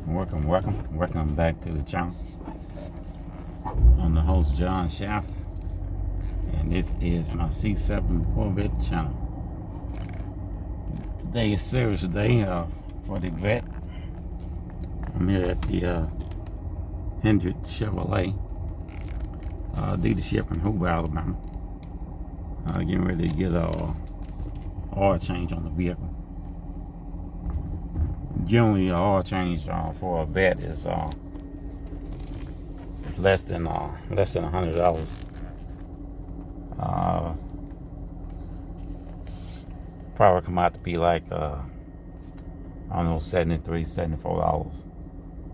Welcome back to the channel. I'm the host, John Schaff, and this is my C7 Corvette channel. Today is service day for the Corvette. I'm here at the Hendricks Chevrolet dealership in Hoover, Alabama. Getting ready to get a oil change on the vehicle. Generally, oil change for a vet is less than $100. Probably come out to be like I don't know, $73, $74,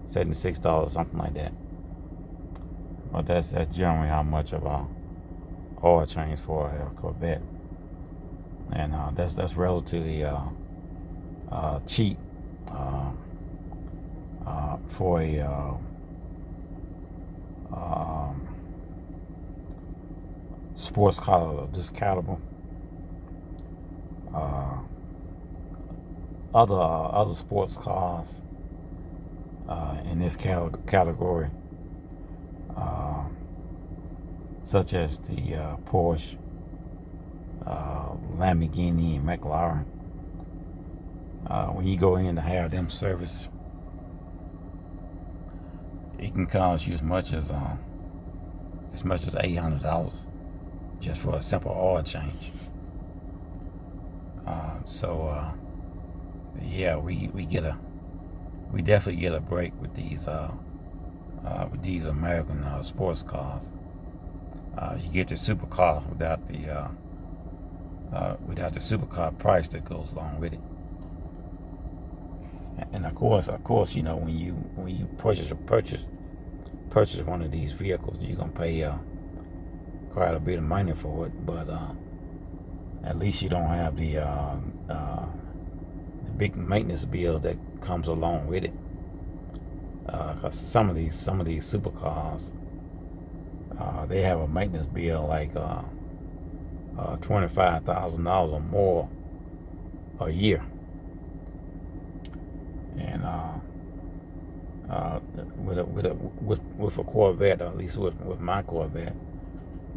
$76, something like that. But that's generally how much of a oil change for a Corvette, and that's relatively cheap for a sports car of this caliber. Other sports cars in this category, such as the Porsche, Lamborghini, and McLaren. When you go in to have them service, it can cost you as much as $800 just for a simple oil change. Yeah, we definitely get a break with these American sports cars. You get the supercar without the supercar price that goes along with it. And of course, you know, when you purchase one of these vehicles, you're gonna pay quite a bit of money for it. But at least you don't have the big maintenance bill that comes along with it. Because some of these supercars, they have a maintenance bill like $25,000 or more a year. And with a Corvette, or at least with my Corvette,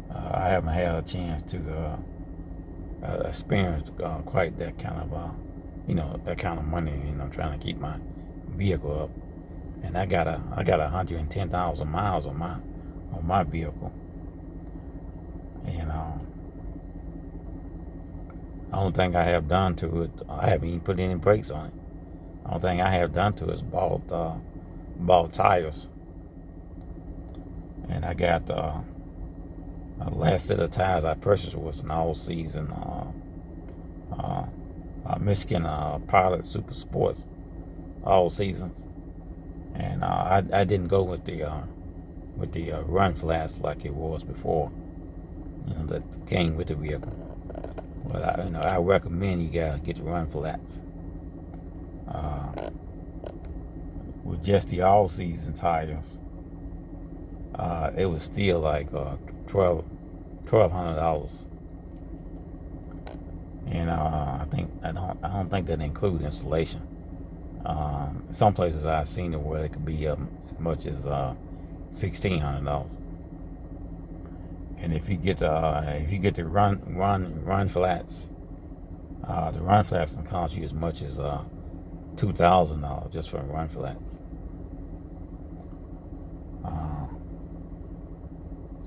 I haven't had a chance to experience quite that kind of that kind of money. Trying to keep my vehicle up, and I got 110,000 miles on my vehicle, and the only thing I have done to it, I haven't even put any brakes on it. The only thing I have done to it is bought tires. And I got the last set of tires I purchased was an all-season Michigan Pilot Super Sports all seasons. And I didn't go with the run flats like it was before, that came with the vehicle. But I recommend you guys get the run flats. With just the all-season tires, it was still like $1,200, and I don't think that includes installation. Some places I've seen it where it could be as much as $1,600. And if you get the run flats, the run flats can cost you as much as $2,000 just for run flats.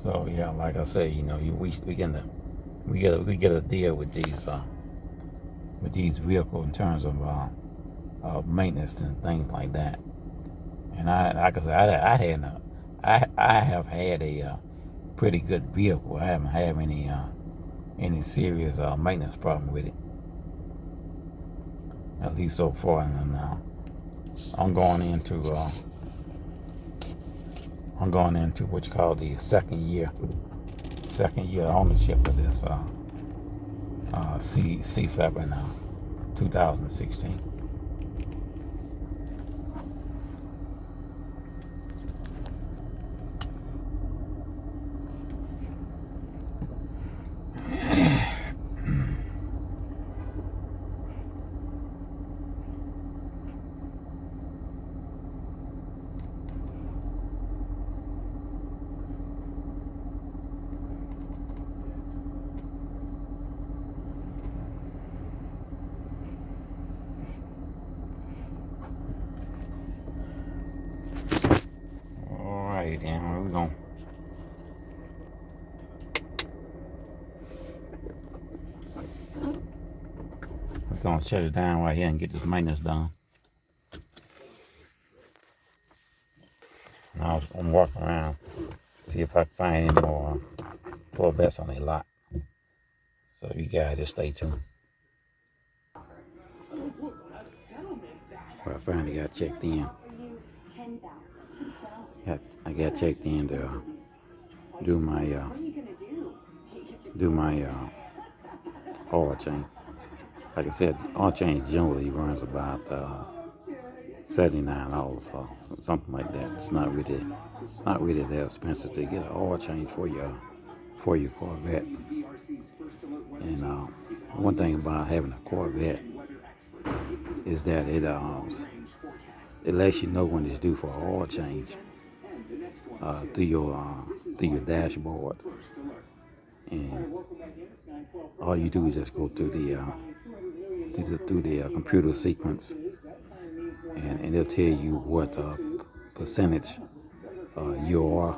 So yeah, like I say, we get a deal with these vehicles in terms of maintenance and things like that. And like I said, I have had a pretty good vehicle. I haven't had any serious maintenance problem with it, at least so far. And I'm going into what you call the second year ownership of this C7 2016. we're gonna shut it down right here and get this maintenance done. And I'm gonna walk around, see if I can find any more Corvettes on their lot. So you guys just stay tuned. Well, I finally got checked in. I got checked in to do my oil change. Like I said, oil change generally runs about $79 or something like that. It's not really that expensive to get an oil change for your Corvette. And one thing about having a Corvette is that it lets you know when it's due for an oil change through your dashboard. And all you do is just go through the computer sequence, and it'll tell you what percentage you are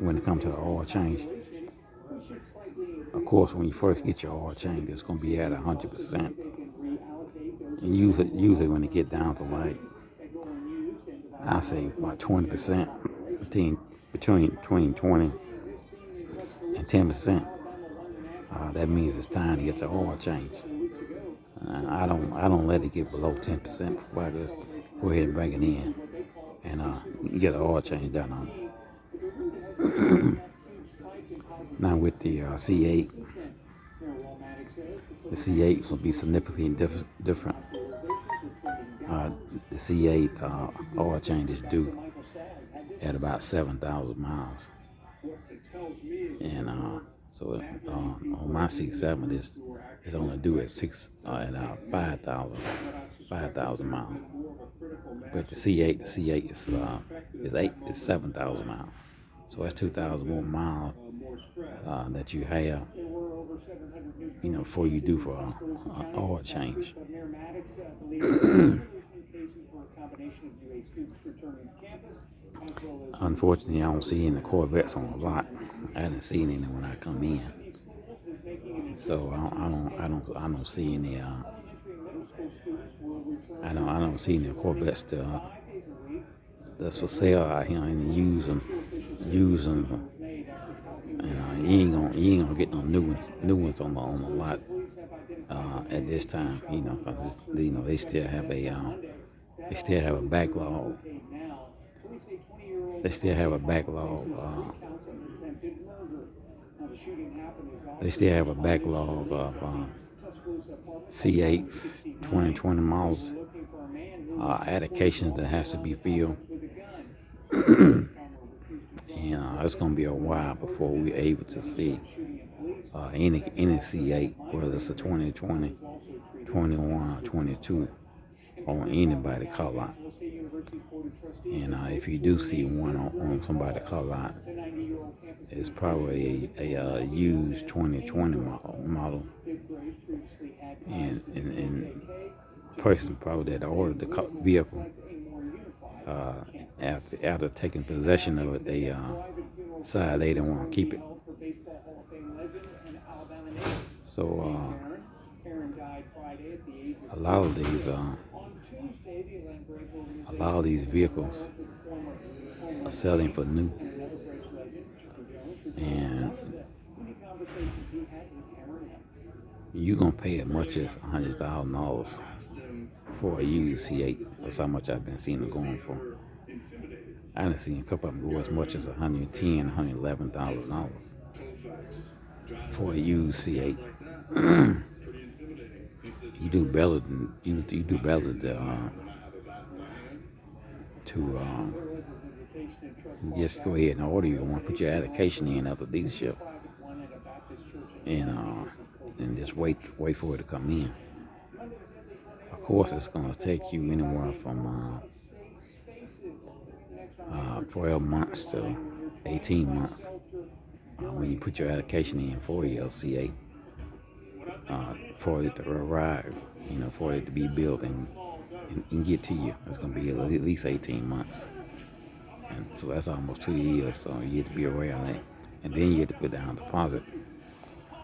when it comes to the oil change. Of course, when you first get your oil change, it's going to be at 100%. And usually when it get down to like, I say about 20%, between 20 and 10%. That means it's time to get the oil change. I don't let it get below 10% before I just go ahead and bring it in and get an oil change done on it. Now with the C8, the C8 will be significantly different. The C8 oil change is due at about 7,000 miles, and so on my C7 it's only due at 5,000 miles. But the C8 is 7,000 miles. So that's 2,000 more miles that you have, before you do for an oil change. Unfortunately, I don't see any Corvettes on the lot. I didn't see any when I come in, so I don't see any. I don't see any Corvettes that's for sale out here and use them. And you ain't gonna get no new ones on the lot at this time, because they still have a backlog. They still have a backlog. They still have a backlog of C8s, 2020 models, allocations that has to be filled. And it's going to be a while before we're able to see any C8, whether it's a 2020, 21, or 22, on anybody's car lot. And if you do see one on somebody's car lot, it's probably a used 2020 model. And person probably that ordered the vehicle, after taking possession of it, they decided they didn't want to keep it. So a lot of these vehicles are selling for new, and you're gonna pay as much as $100,000 for a used C8. That's how much I've been seeing them going for. I done seen a couple of them go as much as $110,000, $111,000 for a used C8. You do better to just go ahead and order you one, put your allocation in at the dealership, and just wait for it to come in. Of course, it's going to take you anywhere from 12 months to 18 months when you put your allocation in for your C8, for it to arrive, for it to be built and get to you. It's going to be at least 18 months. And so that's almost 2 years. So you have to be aware of that. And then you have to put down a deposit.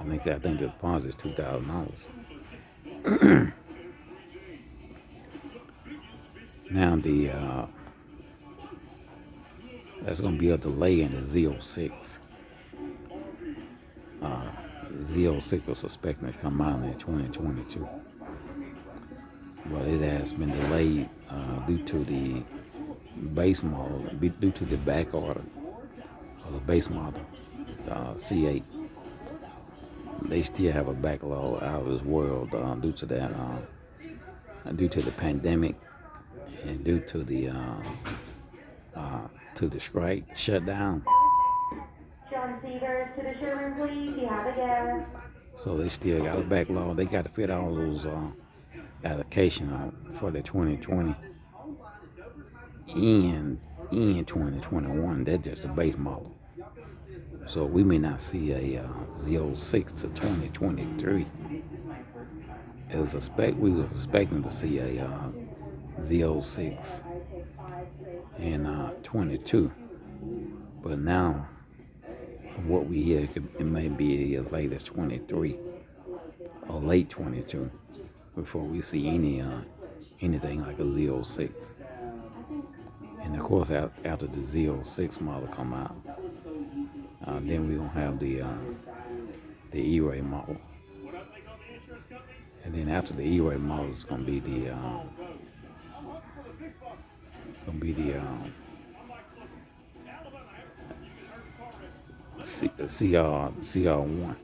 I think the deposit is $2,000. Now that's going to be a delay in the Z06. Z06 was expecting to come out in 2022, but it has been delayed due to the base model, due to the back order of the base model, C8. They still have a backlog out of this world due to that, due to the pandemic and due to the strike shutdown. John Seaver, to the showroom, please. You have a guest. So they still got a backlog. They got to fit all those allocation out for the 2020 in 2021. That's just a base model. So we may not see a Z06 to 2023. We was expecting to see a Z06 in 22, but now what we hear, it may be as late as 23 or late 22 before we see anything like a Z06. And of course, after the Z06 model come out, then we're gonna have the E-Ray model, and then after the E-Ray model, it's gonna be the CR1.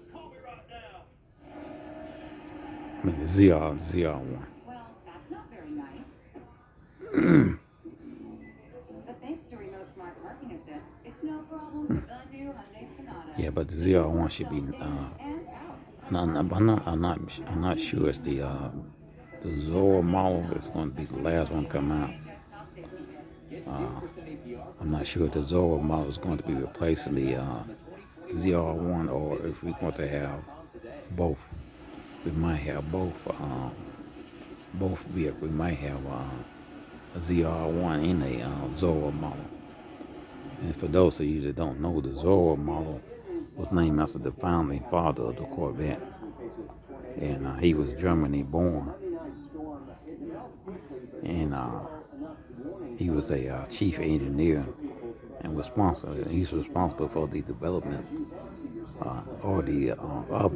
I mean the ZR1. Well, that's not very nice. But thanks to remote smart parking assist, it's no problem with the new Hyundai Sonata. Yeah, but the ZR1 should be. I'm not sure it's the Zora model that's going to be the last one to come out. I'm not sure if the Zora model is going to be replacing the ZR1 or if we're going to have both. We might have both vehicles. We might have a ZR1 and a Zora model. And for those of you that don't know, the Zora model was named after the founding father of the Corvette, and he was Germany born, and he was a chief engineer and he's responsible for the development of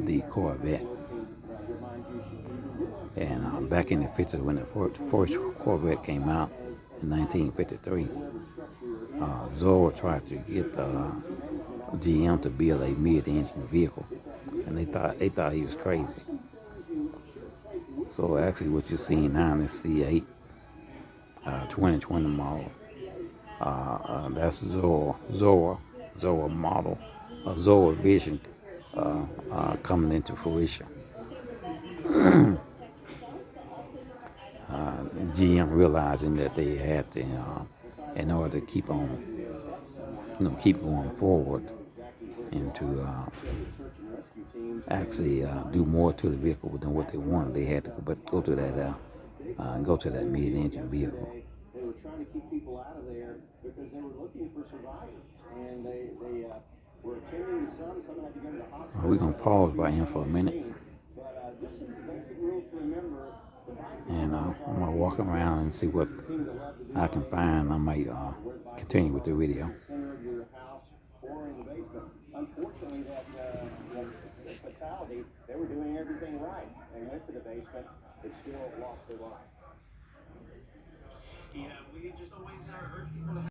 the Corvette. And back in the 50s, when the first Corvette came out in 1953, Zora tried to get GM to build a mid-engine vehicle, and they thought he was crazy. So actually, what you're seeing now in this C8 2020 model, that's Zora model, Zora vision coming into fruition. GM realizing that they had to, in order to keep going forward, and to actually do more to the vehicle than what they wanted, they had to go to that mid-engine vehicle. They were trying to keep people out of there because they were looking for survivors, and they were attending to some had to go to the hospital. We're gonna pause right here for a minute. But just some basic rules to remember. And I'm gonna walk around and see what I can find. I might continue with the video. Center of your house or in the basement. Unfortunately, that fatality, they were doing everything right. They went to the basement, they still lost their life. Yeah, we just always urge people to